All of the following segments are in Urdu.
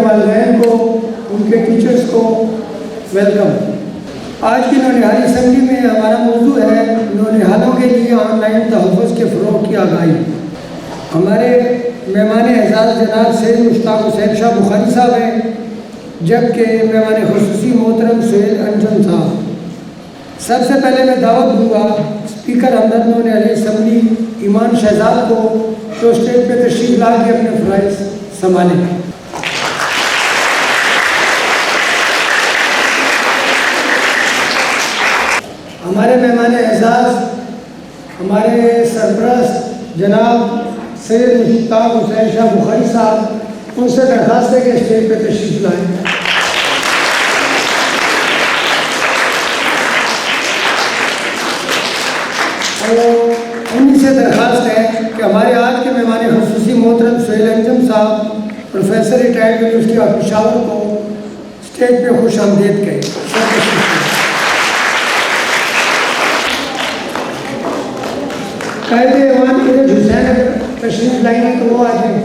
والدین کو, ان کے ٹیچرز کو ویلکم. آج کی نونہال اسمبلی میں ہمارا موضوع ہے نونہالوں کے لیے آن لائن تحفظ کے فروغ کی آگاہی. ہمارے مہمان اعزاز جناب سید مشتاق حسین شاہ بخاری صاحب ہیں, جبکہ مہمان خصوصی محترم سہیل انجم صاحب. سب سے پہلے میں دعوت دوں گا اسپیکر ہمدرد نونہال اسمبلی ایمان شہزاد کو جو اسٹیج پہ تشریف لا کے اپنے فرائض سنبھالیں. ہمارے مہمان اعزاز ہمارے سرپرست جناب سید مشتاق حسین شاہ بخاری صاحب, ان سے درخواست ہے کہ اسٹیج پہ تشریف لائیں. اور انہیں سے درخواست ہے کہ ہمارے آج کے مہمان خصوصی محترم سہیل انجم صاحب professor retired university of Peshawar کو اسٹیج پہ خوش آمدید کہیں. قائد ایوان کے حسین اگر تشریف لائی ہیں تو وہ آ جائیں.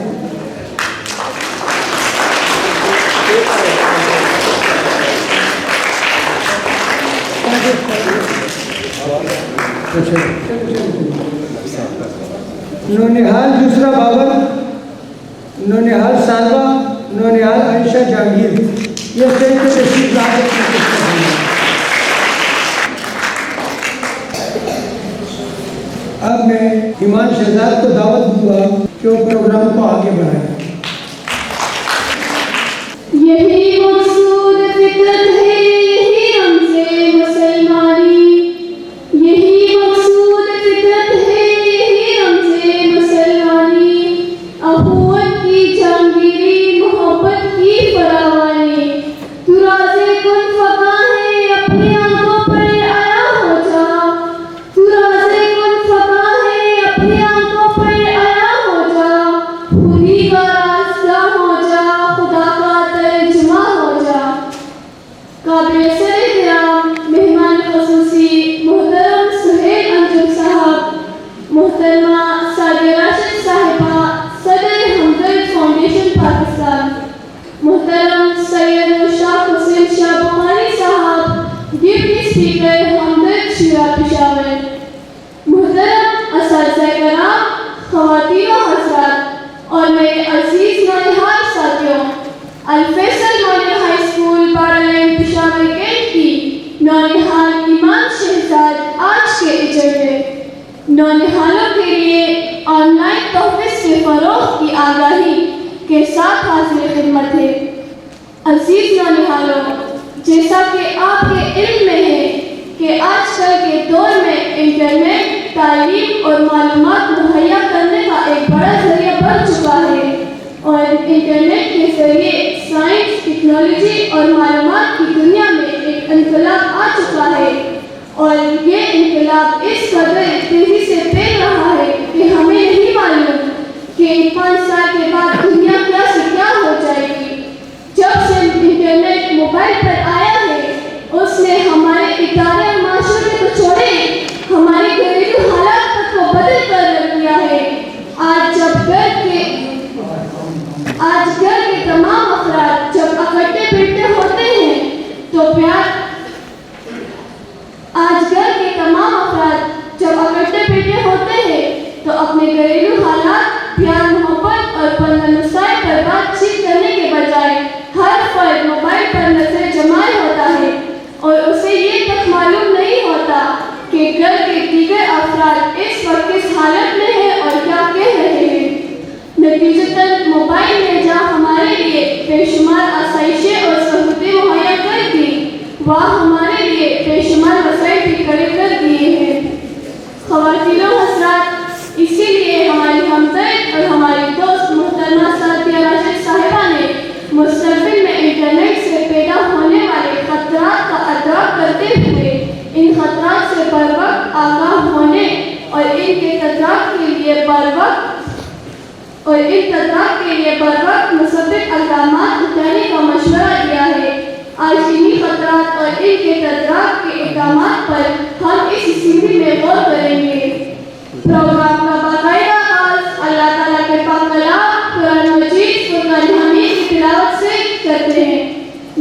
نونہال دوسرا بابر, نونہال سالبہ, نونہال عائشہ جہانگیر, یہ اسٹیج پہ تشریف لا کر اب میں ایمان شہزاد کو دعوت دوں گا کہ وہ پروگرام کو آگے بڑھائیں. یہی مقصود فطرت ہے, یہی رمز مسلمانی, یہی مقصود فطرت ہے, یہی رمز مسلمانی, اخوت کی جہانگیری, محبت کی فراوانی. تو راز کن فقا ہے, اپنی آنکھوں پر آیا ہو جا, تو راز کن فقا ہے, اپنی آنکھوں پر آیا ہو جا, خودی کا راستہ ہو جا, خدا کا ترجمہ ہو جا. قابل احترام مہمان خصوصی محترم سہیل انجم صاحب, محترمہ سعدیہ راشد صاحبہ صدر ہمدرد فاؤنڈیشن پاکستان, محترم سید مشتاق حسین شاہ بخاری صاحب ڈپٹی اسپیکر ہمدرد شورا پشاور, محترم اساتذہ کرام, خواتین و حضرات اور میرے عزیز نونہال ساتھیوں, الفیصل ماڈل ہائی اسکول پارا لین پشاور گیٹ کی نونہال ایمان شہزاد آج کے ایجنڈے نونہالوں کے لیے آن لائن تحفظ کے فروغ کی آگاہی کے ساتھ حاضر خدمت ہے. عزیز نونہالوں, جیسا کہ آپ کے علم میں ہے کہ آج کل کے دور میں انٹرنیٹ تعلیم اور معلومات مہیا کرنے کا ایک بڑا ذریعہ بن چکا ہے, اور انٹرنیٹ کے ذریعے سائنس, ٹیکنالوجی اور معلومات کی دنیا میں ایک انقلاب آ چکا ہے, اور یہ انقلاب اس قدر تیزی سے پھیل رہا ہے کہ ہمیں نہیں معلوم کہ 5 سال کے بعد دنیا کیا سے کیا ہو جائے گی. جب سے انٹرنیٹ موبائل پر آیا ہے, اس نے ہمارے ادارے اور معاشرے کو چھوڑے ہمارے گھریلو حالات تک کو بدل کر رکھ دیا ہے. آج گھر کے تمام افراد جب اکٹھے بیٹھے ہوتے ہیں تو اپنے گھریلو حالات, پیار, محبت اور پن مسائل پر بات چیت کرنے کے بجائے ہر فرد موبائل پر نظر جمائے ہوتا ہے, اور اسے یہ تک معلوم نہیں ہوتا کہ گھر کے دیگر افراد اس وقت کس حالت میں ہیں اور کیا کہہ رہے ہیں. نتیجتاً موبائل نے جہاں ہمارے لیے بے شمار آسائشیں اور سہولتیں مہیا کر دی, وہاں ہمارے لیے بے شمار مسائل بھی کھڑے کر دیے ہیں. خواتین و حضرات, اسی لیے ہماری ہمدرد اور ہماری دوست محترمہ سعدیہ راشد صاحبہ نے مستقبل میں انٹرنیٹ سے پیدا ہونے والے خطرات کا ادراک کرتے ہوئے ان خطرات سے بر وقت آگاہ ہونے اور ان کے تدارک کے لیے بر وقت مثبت اقدامات اٹھانے کا مشورہ دیا ہے. آج انہی خطرات اور ان کے تدارک کے اقدامات پر ہم اس اسمبلی میں غور کریں گے. پروگرام کا باقاعدہ آغاز اللہ تعالیٰ کے پاک کلام قرآن مجید فرقان حمید کی تلاوت سے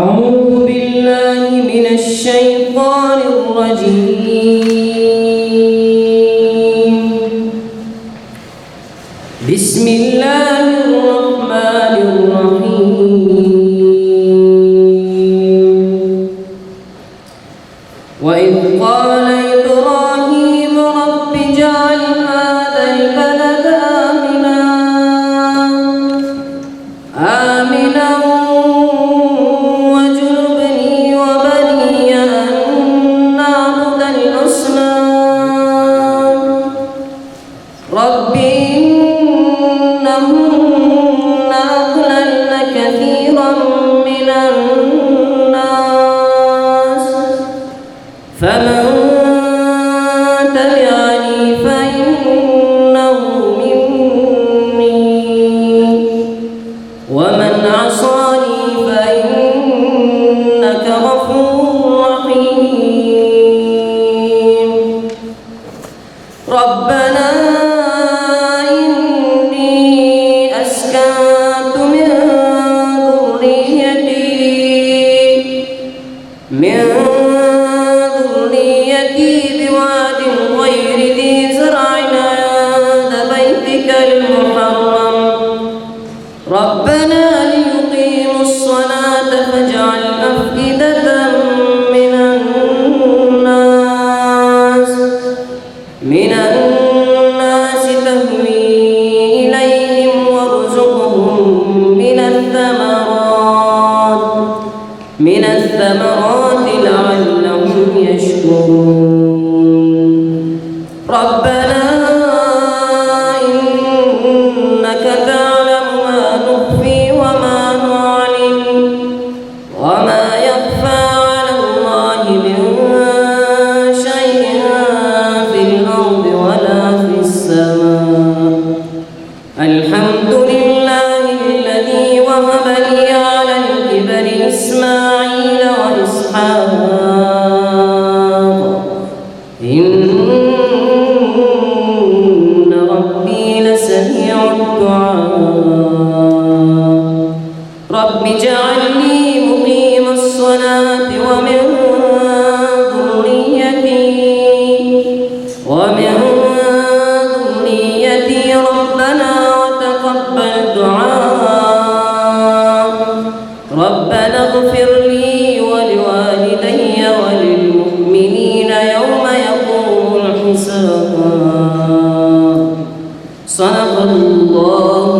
أعوذ بالله من الشيطان الرجيم. بسم الله الرحمن الرحيم. وإذ قال إبراهيم رب اجعل هذا البلد آمنا واجنبني وبني أن نعبد الأصنام رب إنهن أضللن كثيرا من الناس فمن تبعني فإنه مني ومن عصاني فإنك غفور رحيم. ربنا إني أسكنت من ذريتي بواد غير ذي زرع عند بيتك المحرم ربنا ليقيموا الصلاة فاجعل أفئدة من الناس تهوي إليهم وارزقهم من الثمرات لعلهم يشكرون. ربنا إنك تعلم ما نخفي وما نعلن وما يخفى على الله من شيء في الأرض ولا في السماء. الحمد لله الذي وهب لي على الكبر إسماعيل وإسحاق إن ربي لسميع الدعاء. رب اجعلني مقيم الصلاة ومن ذريتي ربنا وتقبل دعاء. ربنا اغفر لي ولوالدي وللمؤمنين يوم يقوم الحساب. صدق الله